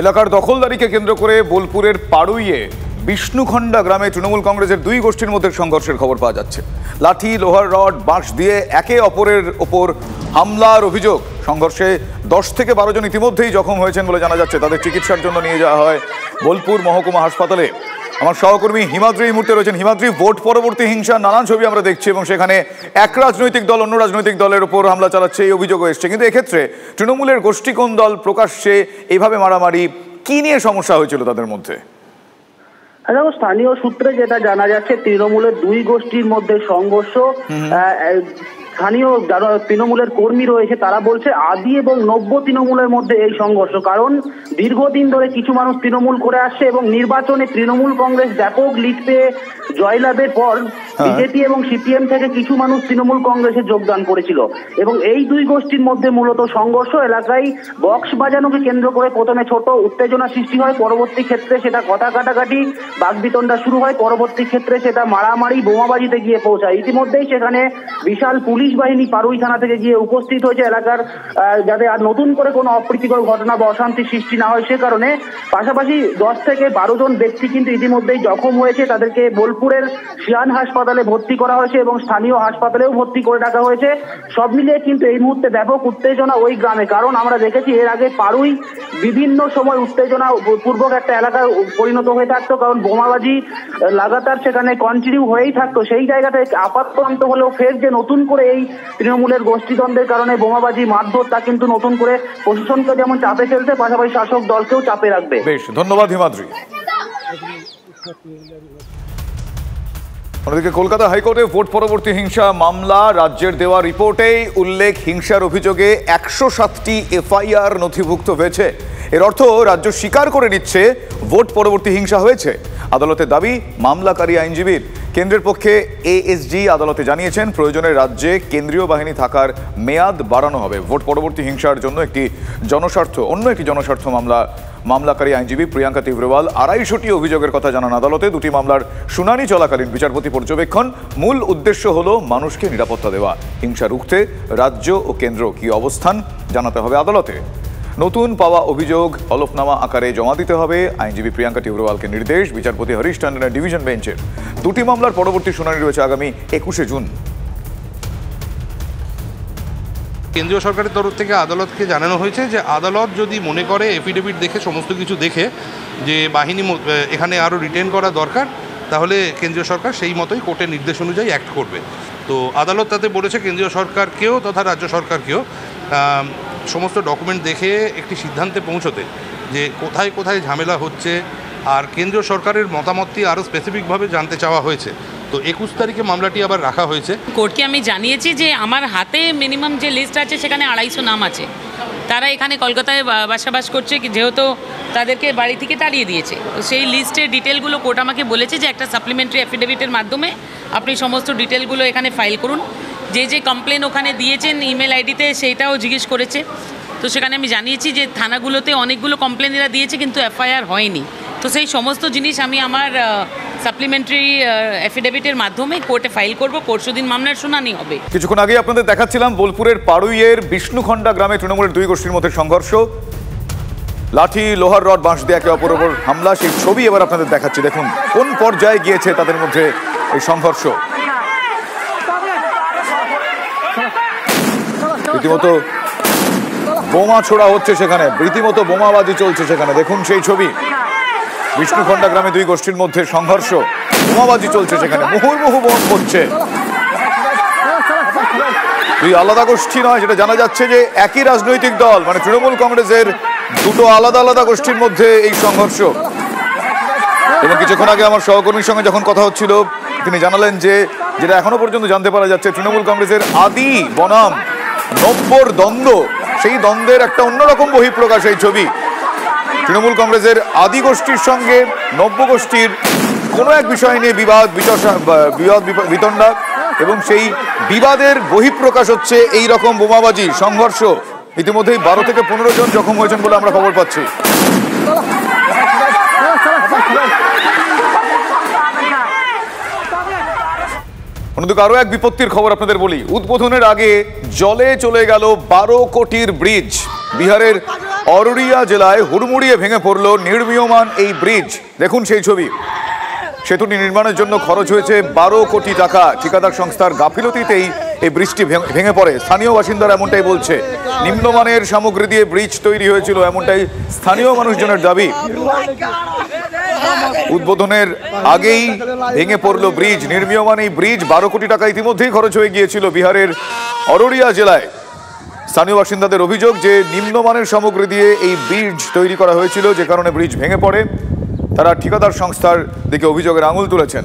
এলাকার দখলদারিকে কেন্দ্র করে বোলপুরের পাড়ুইয়ে বিষ্ণুখণ্ডা গ্রামে তৃণমূল কংগ্রেসের দুই গোষ্ঠীর মধ্যে সংঘর্ষের খবর পাওয়া যাচ্ছে। লাঠি, লোহার রড, বাঁশ দিয়ে একে অপরের ওপর হামলার অভিযোগ। সংঘর্ষে 10 থেকে 12 জন ইতিমধ্যেই জখম হয়েছেন বলে জানা যাচ্ছে। তাদের চিকিৎসার জন্য নিয়ে যাওয়া হয় বোলপুর মহকুমা হাসপাতালে। আমার সহকর্মী হিমাদ্রি এই মুহূর্তে রয়েছেন। হিমাদ্রি, ভোট পরবর্তী হিংসা নানান ছবি আমরা দেখছি এবং সেখানে এক রাজনৈতিক দল অন্য রাজনৈতিক দলের উপর হামলা চালাচ্ছে এই অভিযোগও এসছে, কিন্তু এক্ষেত্রে তৃণমূলের গোষ্ঠী কোন দল প্রকাশ্যে এইভাবে মারামারি, কি নিয়ে সমস্যা হয়েছিল তাদের মধ্যে? দেখো, স্থানীয় সূত্রে যেটা জানা যাচ্ছে, তৃণমূলের দুই গোষ্ঠীর মধ্যে সংঘর্ষ। স্থানীয় যারা তৃণমূলের কর্মী রয়েছে তারা বলছে আদি এবং নব্য তৃণমূলের মধ্যে এই সংঘর্ষ, কারণ দীর্ঘদিন ধরে কিছু মানুষ তৃণমূল করে আসছে এবং নির্বাচনে তৃণমূল কংগ্রেস ব্যাপক লিড পেয়ে জয়লাভের পর বিজেপি এবং সিপিএম থেকে কিছু মানুষ তৃণমূল কংগ্রেসে যোগদান করেছিল এবং এই দুই গোষ্ঠীর মধ্যে মূলত সংঘর্ষ। এলাকায় বক্স বাজানোকে কেন্দ্র করে প্রথমে ছোট উত্তেজনা সৃষ্টি হয়, পরবর্তী ক্ষেত্রে সেটা কথা কাটাকাটি বাগবিতণ্ডা শুরু হয়, পরবর্তী ক্ষেত্রে সেটা মারামারি বোমাবাজিতে গিয়ে পৌঁছায়। ইতিমধ্যেই সেখানে বিশাল পুলিশ বাহিনী পাড়ুই থানা থেকে গিয়ে উপস্থিত হয়েছে এলাকার, যাতে আর নতুন করে কোনো অপ্রীতিকর ঘটনা বা অশান্তি সৃষ্টি না হয় সে কারণে। পাশাপাশি 10 থেকে 12 জন ব্যক্তি কিন্তু ইতিমধ্যেই জখম হয়েছে, তাদেরকে বোলপুরের সিয়ান হাসপাতালে ভর্তি করা হয়েছে এবং স্থানীয় হাসপাতালেও ভর্তি করে রাখা হয়েছে। সব মিলিয়ে কিন্তু এই মুহূর্তে ব্যাপক উত্তেজনা ওই গ্রামে, কারণ আমরা দেখেছি এর আগে পাড়ুই বিভিন্ন সময় উত্তেজনা পূর্বক একটা এলাকায় পরিণত হয়ে থাকতো, কারণ বোমাবাজি লাগাতার সেখানে কন্টিনিউ হয়েই থাকতো। সেই জায়গাতে আপাতত হলেও ফের যে নতুন করে এই তৃণমূলের গোষ্ঠীদ্বন্দ্বের কারণে বোমাবাজি মারধর, তা কিন্তু নতুন করে প্রশাসনকে যেমন চাপে ফেলছে, পাশাপাশি শাসক দলকেও চাপে রাখবে। বেশ, ধন্যবাদ হিমাদ্রি। অন্যদিকে কলকাতা হাইকোর্টে ভোট পরবর্তী হিংসা মামলা, রাজ্যের দেওয়া রিপোর্টেই উল্লেখ হিংসার অভিযোগে 107টি এফআইআর নথিভুক্ত হয়েছে। এর অর্থ রাজ্য স্বীকার করে নিচ্ছে ভোট পরবর্তী হিংসা হয়েছে। আদালতের দাবি মামলাকারী আইনজীবীর। কেন্দ্রের পক্ষে এএসজি আদালতে জানিয়েছেন প্রয়োজনে রাজ্যে কেন্দ্রীয় বাহিনী থাকার মেয়াদ বাড়ানো হবে। ভোট পরবর্তী হিংসার জন্য অন্য একটি জনস্বার্থ মামলাকারী আইনজীবী প্রিয়াঙ্কা তিব্রওয়াল 250টি অভিযোগের কথা জানান আদালতে। দুটি মামলার শুনানি চলাকালীন বিচারপতি পর্যবেক্ষণ। মূল উদ্দেশ্য হলো মানুষকে নিরাপত্তা দেওয়া। হিংসা রুখতে রাজ্য ও কেন্দ্র কি অবস্থান জানাতে হবে আদালতে। নতুন পাওয়া অভিযোগ হলফনামা আকারে জমা দিতে হবে আইনজীবী প্রিয়াঙ্কা তিব্রওয়ালকে নির্দেশ বিচারপতি হরিশ টন্ডনের ডিভিশন বেঞ্চের। দুটি মামলার পরবর্তী শুনানি রয়েছে আগামী 21শে জুন। কেন্দ্রীয় সরকারের তরফ থেকে আদালতকে জানানো হয়েছে যে আদালত যদি মনে করে এফিডেভিট দেখে সমস্ত কিছু দেখে যে বাহিনী এখানে আরও রিটেন করা দরকার, তাহলে কেন্দ্রীয় সরকার সেই মতোই কোর্টের নির্দেশ অনুযায়ী অ্যাক্ট করবে। তো আদালত তাতে বলেছে কেন্দ্রীয় সরকারকেও তথা রাজ্য সরকারকেও সমস্ত ডকুমেন্ট দেখে একটি সিদ্ধান্তে পৌঁছতে, যে কোথায় কোথায় ঝামেলা হচ্ছে, আর কেন্দ্রীয় সরকারের মতামতটি আরও স্পেসিফিকভাবে জানতে চাওয়া হয়েছে। তো 21 তারিখে মামলাটি আবার রাখা হয়েছে। কোর্টকে আমি জানিয়েছি যে আমার হাতে মিনিমাম যে লিস্ট আছে সেখানে 250 নাম আছে। তারা এখানে কলকাতায় বাসাবাস করছে, যেহেতু তাদেরকে বাড়ি থেকে তাড়িয়ে দিয়েছে। তো সেই লিস্টের ডিটেলগুলো কোর্ট আমাকে বলেছে যে একটা সাপ্লিমেন্টারি অ্যাফিডেভিটের মাধ্যমে আপনি সমস্ত ডিটেলগুলো এখানে ফাইল করুন। যে যে কমপ্লেন ওখানে দিয়েছেন ইমেল আইডিতে সেইটাও জিজ্ঞেস করেছে। তো সেখানে আমি জানিয়েছি যে থানাগুলোতে অনেকগুলো কমপ্লেন এরা দিয়েছে কিন্তু এফআইআর হয়নি। তো সেই সমস্ত জিনিস আমি আমার সাপ্লিমেন্টারি অ্যাফিডেভিটের মাধ্যমে কোর্টে ফাইল করব। পরশুদিন মামলার শুনানি হবে। কিছুক্ষণ আগে আপনাদের দেখাচ্ছিলাম বোলপুরের পাড়ুইয়ের বিষ্ণুখণ্ডা গ্রামে তৃণমূলের দুই গোষ্ঠীর মধ্যে সংঘর্ষ। লাঠি, লোহার রড, বাঁশ দিয়ে একে অপরের উপর হামলা, সেই ছবি এবার আপনাদের দেখাচ্ছি। দেখুন কোন পর্যায়ে গিয়েছে তাদের মধ্যে এই সংঘর্ষ। রীতিমতো বোমা ছোড়া হচ্ছে সেখানে, রীতিমতো বোমাবাজি চলছে সেখানে। দেখুন সেই ছবি, বিষ্ণুখণ্ডা গ্রামে দুই গোষ্ঠীর মধ্যে সংঘর্ষ, বোমাবাজি চলছে সেখানে, মুহুর্মুহু বোম পড়ছে। দুই আলাদা গোষ্ঠী নয়, যেটা জানা যাচ্ছে যে একই রাজনৈতিক দল, মানে তৃণমূল কংগ্রেসের দুটো আলাদা আলাদা গোষ্ঠীর মধ্যে এই সংঘর্ষ। এবং কিছুক্ষণ আগে আমার সহকর্মীর সঙ্গে যখন কথা হচ্ছিল তিনি জানালেন যে যেটা এখনো পর্যন্ত জানতে পারা যাচ্ছে, তৃণমূল কংগ্রেসের আদি বনাম নব্যর দ্বন্দ্ব, সেই দ্বন্দ্বের একটা অন্যরকম বহিঃপ্রকাশ এই ছবি। তৃণমূল কংগ্রেসের আদি গোষ্ঠীর সঙ্গে নব্য গোষ্ঠীর কোনো এক বিষয় নিয়ে বিবাদ বিতণ্ডা, এবং সেই বিবাদের বহিঃপ্রকাশ হচ্ছে এই রকম বোমাবাজি সংঘর্ষ। ইতিমধ্যেই 12 থেকে 15 জন জখম হয়েছেন বলে আমরা খবর পাচ্ছি। অন্যদিকে আরো এক বিপত্তির খবর আপনাদের বলি। উদ্বোধনের আগে জলে চলে গেল 12 কোটির ব্রিজ। বিহারের অররিয়া জেলায় হুড়মুড়িয়ে ভেঙে পড়ল নির্মীয়মান এই ব্রিজ। দেখুন সেই ছবি। সেতুটি নির্মাণের জন্য খরচ হয়েছে 12 কোটি টাকা। ঠিকাদার সংস্থার গাফিলতিতেই এই ব্রিজটি ভেঙে পড়ে। স্থানীয় বাসিন্দারা এমনটাই বলছে। নিম্নমানের সামগ্রী দিয়ে ব্রিজ তৈরি হয়েছিল, এমনটাই স্থানীয় মানুষজনের দাবি। উদ্বোধনের আগেই ভেঙে পড়ল ব্রিজ। নির্মীয়মান এই ব্রিজ 12 কোটি টাকা ইতিমধ্যেই খরচ হয়ে গিয়েছিল বিহারের অররিয়া জেলায়। স্থানীয় বাসিন্দাদের অভিযোগ যে নিম্নমানের সামগ্রী দিয়ে এই ব্রিজ তৈরি করা হয়েছিল, যে কারণে ব্রিজ ভেঙে পড়ে। তারা ঠিকাদার সংস্থার দিকে অভিযোগের আঙুল তুলেছেন।